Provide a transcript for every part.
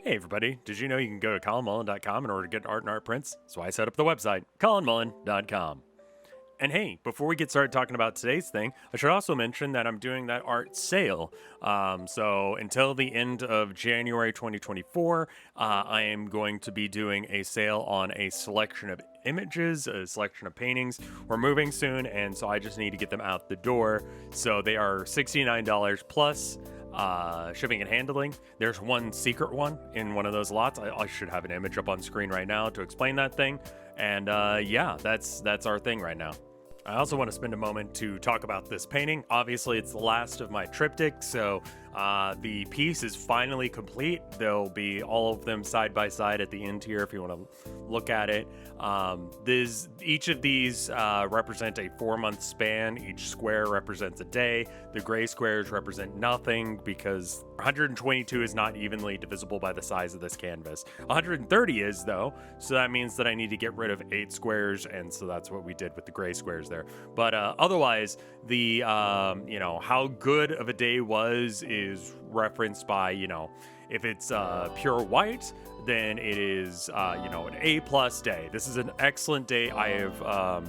Hey everybody, did you know you can go to colinmullen.com in order to get art and art prints? So I set up the website, colinmullen.com. And hey, before we get started talking about today's thing, I should also mention that I'm doing that art sale. So until the end of January 2024, I am going to be doing a sale on a selection of images, a selection of paintings. We're moving soon, and so I just need to get them out the door. So they are $69 plus shipping and handling. There's one secret one in one of those lots. I should have an image up on screen right now to explain that thing. And yeah, that's our thing right now. I also want to spend a moment to talk about this painting. Obviously, it's the last of my triptych, so the piece is finally complete. There'll be all of them side by side at the end here if you want to look at it. Each of these represent a 4-month span. Each square represents a day. The gray squares represent nothing because 122 is not evenly divisible by the size of this canvas. 130 is, though, so that means that I need to get rid of 8 squares, and so that's what we did with the gray squares there. But otherwise, the how good of a day is referenced by, if it's pure white, then it is an A+ day. This is an excellent day. I have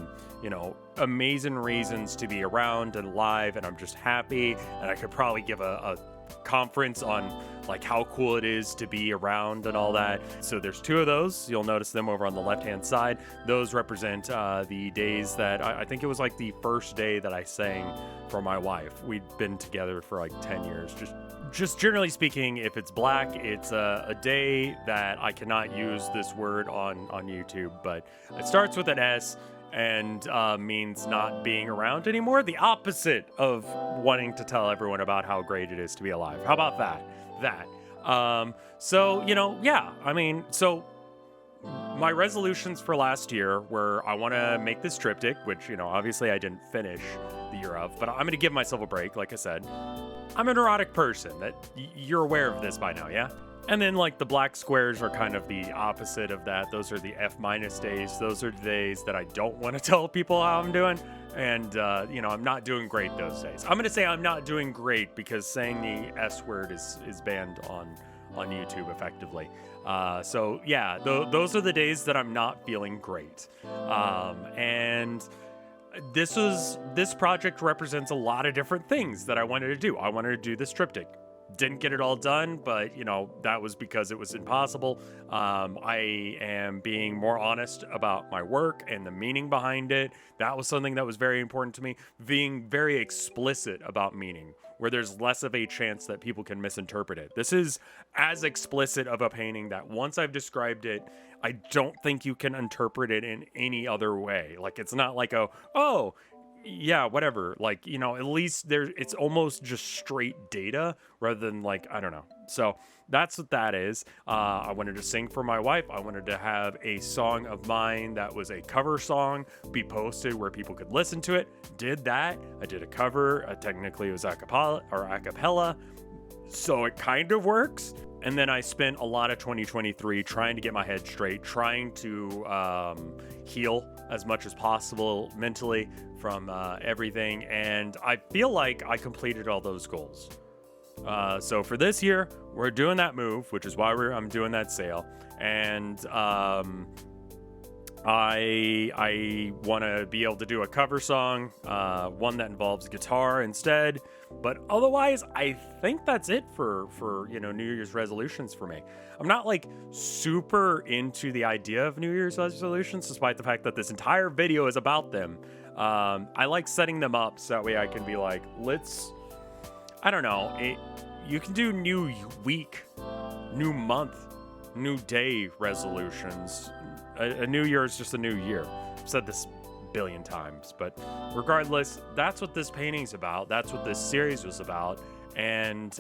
amazing reasons to be around and live, and I'm just happy, and I could probably give a conference on like how cool it is to be around and all that. So there's 2 of those. You'll notice them over on the left hand side. Those represent the days that I think it was like the first day that I sang for my wife. We'd been together for like 10 years. Just generally speaking, if it's black, it's a day that I cannot use this word on YouTube, but it starts with an S and means not being around anymore. The opposite of wanting to tell everyone about how great it is to be alive. How about that? So my resolutions for last year were I want to make this triptych, which, obviously I didn't finish the year of, but I'm going to give myself a break. Like I said, I'm a neurotic person. That you're aware of this by now, yeah? And then like the black squares are kind of the opposite of that. Those are the F- days. Those are the days that I don't want to tell people how I'm doing. And, I'm not doing great those days. I'm going to say I'm not doing great because saying the S word is banned on YouTube effectively. So yeah, those are the days that I'm not feeling great. And this project represents a lot of different things that I wanted to do. I wanted to do this triptych. Didn't get it all done, but that was because it was impossible. I am being more honest about my work and the meaning behind it. That was something that was very important to me. Being very explicit about meaning, where there's less of a chance that people can misinterpret it. This is as explicit of a painting that once I've described it, I don't think you can interpret it in any other way. Like, it's not like yeah, whatever. Like, at least it's almost just straight data rather than like, I don't know. So that's what that is. I wanted to sing for my wife. I wanted to have a song of mine that was a cover song be posted where people could listen to it. Did that. I did a cover. Technically it was a cappella. So it kind of works. And then I spent a lot of 2023 trying to get my head straight, trying to heal as much as possible mentally from everything. And I feel like I completed all those goals. So for this year, we're doing that move, which is why I'm doing that sale. And I want to be able to do a cover song, one that involves guitar instead. But otherwise, I think that's it for New Year's resolutions for me. I'm not like super into the idea of New Year's resolutions, despite the fact that this entire video is about them. I like setting them up so that way I can be like, you can do new week, new month, new day resolutions. A new year is just a new year. I've said this a billion times, but regardless, that's what this painting's about. That's what this series was about. And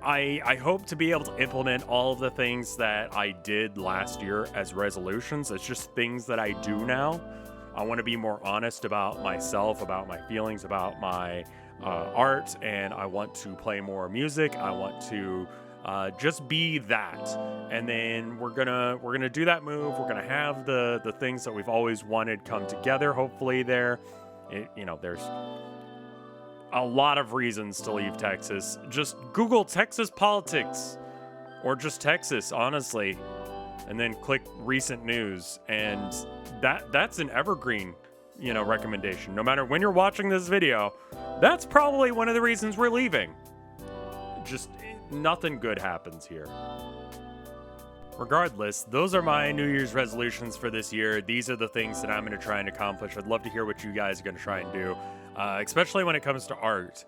I hope to be able to implement all of the things that I did last year as resolutions. It's just things that I do now. I want to be more honest about myself, about my feelings, about my art, and I want to play more music. I want to just be that. And then we're gonna do that move. We're gonna have the things that we've always wanted come together. Hopefully, there's a lot of reasons to leave Texas. Just Google Texas politics. or just Texas, honestly, and then click recent news, and that's an evergreen, recommendation. No matter when you're watching this video, that's probably one of the reasons we're leaving. Just nothing good happens here. Regardless, those are my New Year's resolutions for this year. These are the things that I'm going to try and accomplish. I'd love to hear what you guys are going to try and do, especially when it comes to art.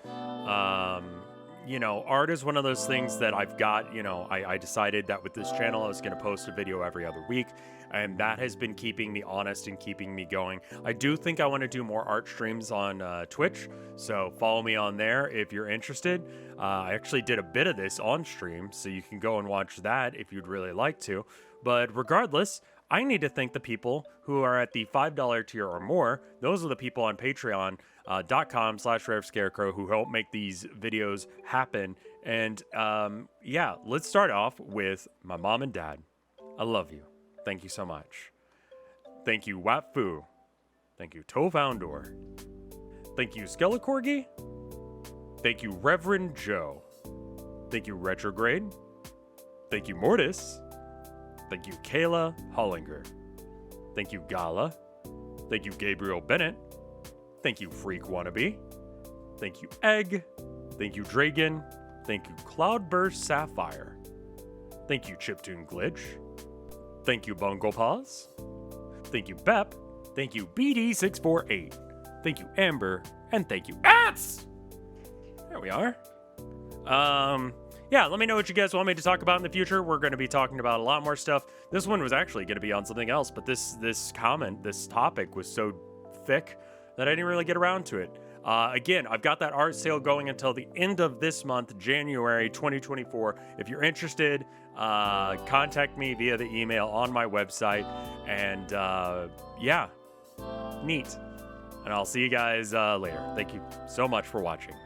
Art is one of those things that I've got, I decided that with this channel, I was going to post a video every other week, and that has been keeping me honest and keeping me going. I do think I want to do more art streams on Twitch, so follow me on there if you're interested. I actually did a bit of this on stream, so you can go and watch that if you'd really like to. But regardless, I need to thank the people who are at the $5 tier or more. Those are the people on patreon.com/RevScarecrow who help make these videos happen. And let's start off with my mom and dad. I love you. Thank you so much. Thank you, Watfu. Thank you, Tofoundor. Thank you, Skelecorgi. Thank you, Reverend Joe. Thank you, Retrograde. Thank you, Mortis. Thank you, Kayla Hollinger. Thank you, Gala. Thank you, Gabriel Bennett. Thank you, Freak Wannabe. Thank you, Egg. Thank you, Dragon. Thank you, Cloudburst Sapphire. Thank you, Chiptune Glitch. Thank you, Bungle Paws. Thank you, Bep. Thank you, BD648. Thank you, Amber. And thank you, Ats! There we are. Let me know what you guys want me to talk about in the future. We're going to be talking about a lot more stuff. This one was actually going to be on something else, but this topic was so thick that I didn't really get around to it. Again, I've got that art sale going until the end of this month, January 2024. If you're interested, contact me via the email on my website. And neat. And I'll see you guys later. Thank you so much for watching.